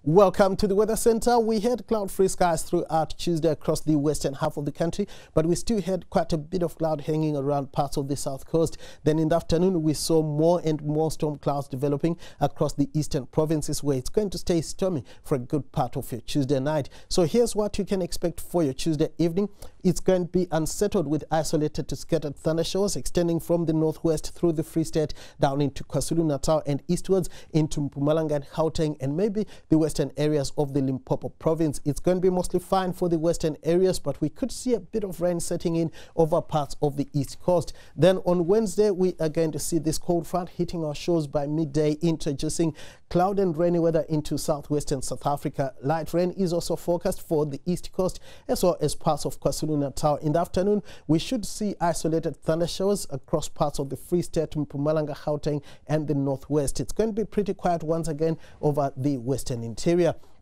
Welcome to the Weather Center. We had cloud-free skies throughout Tuesday across the western half of the country, but we still had quite a bit of cloud hanging around parts of the south coast. Then in the afternoon, we saw more and more storm clouds developing across the eastern provinces, where it's going to stay stormy for a good part of your Tuesday night. So here's what you can expect for your Tuesday evening. It's going to be unsettled with isolated to scattered thundershowers extending from the northwest through the Free State down into KwaZulu-Natal and eastwards into Mpumalanga and Gauteng and maybe the western areas of the Limpopo province. It's going to be mostly fine for the western areas, but we could see a bit of rain setting in over parts of the east coast. Then on Wednesday, we are going to see this cold front hitting our shores by midday, introducing cloud and rainy weather into southwestern South Africa. Light rain is also forecast for the east coast as well as parts of KwaZulu-Natal. In the afternoon, we should see isolated thundershowers across parts of the Free State, Mpumalanga, Gauteng and the northwest. It's going to be pretty quiet once again over the western interior.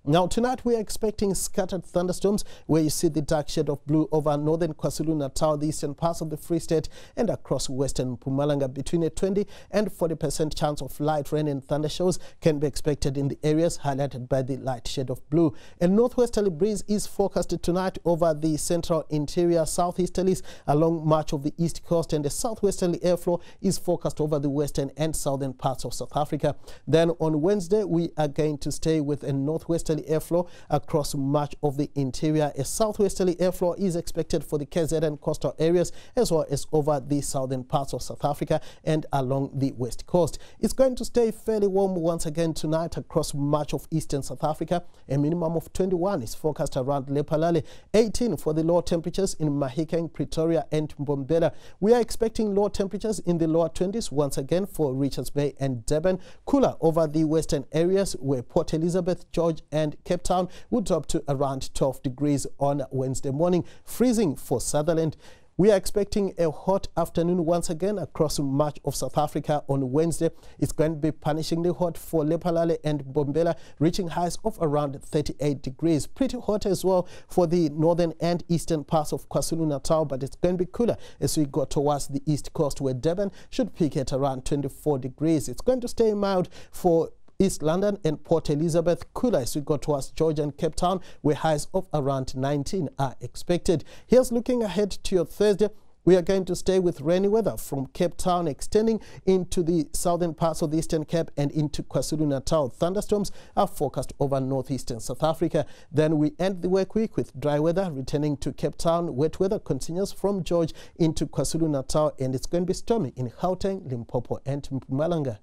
Now tonight we are expecting scattered thunderstorms where you see the dark shade of blue over northern KwaZulu-Natal, the eastern parts of the Free State and across western Mpumalanga. Between a 20 and 40% chance of light rain and thundershowers can be expected in the areas highlighted by the light shade of blue. A northwesterly breeze is forecasted tonight over the central interior, southeasterlies along much of the east coast, and a southwesterly airflow is forecast over the western and southern parts of South Africa. Then on Wednesday we are going to stay with a northwesterly airflow across much of the interior. A southwesterly airflow is expected for the KZN coastal areas as well as over the southern parts of South Africa and along the west coast. It's going to stay fairly warm once again tonight across much of eastern South Africa. A minimum of 21 is forecast around Lephalale, 18 for the lower temperatures in Mahikeng, Pretoria and Mbombela. We are expecting low temperatures in the lower 20s once again for Richards Bay and Durban. Cooler over the western areas where Port Elizabeth, George and Cape Town would drop to around 12 degrees on Wednesday morning, freezing for Sutherland. We are expecting a hot afternoon once again across much of South Africa on Wednesday. It's going to be punishingly hot for Lephalale and Mbombela, reaching highs of around 38 degrees. Pretty hot as well for the northern and eastern parts of KwaZulu-Natal, but it's going to be cooler as we go towards the east coast, where Durban should peak at around 24 degrees. It's going to stay mild for East London and Port Elizabeth, cooler as we go towards George and Cape Town, where highs of around 19 are expected. Here's looking ahead to your Thursday. We are going to stay with rainy weather from Cape Town extending into the southern parts of the Eastern Cape and into KwaZulu-Natal. Thunderstorms are forecast over northeastern South Africa. Then we end the work week with dry weather returning to Cape Town. Wet weather continues from George into KwaZulu-Natal, and it's going to be stormy in Gauteng, Limpopo and Mpumalanga.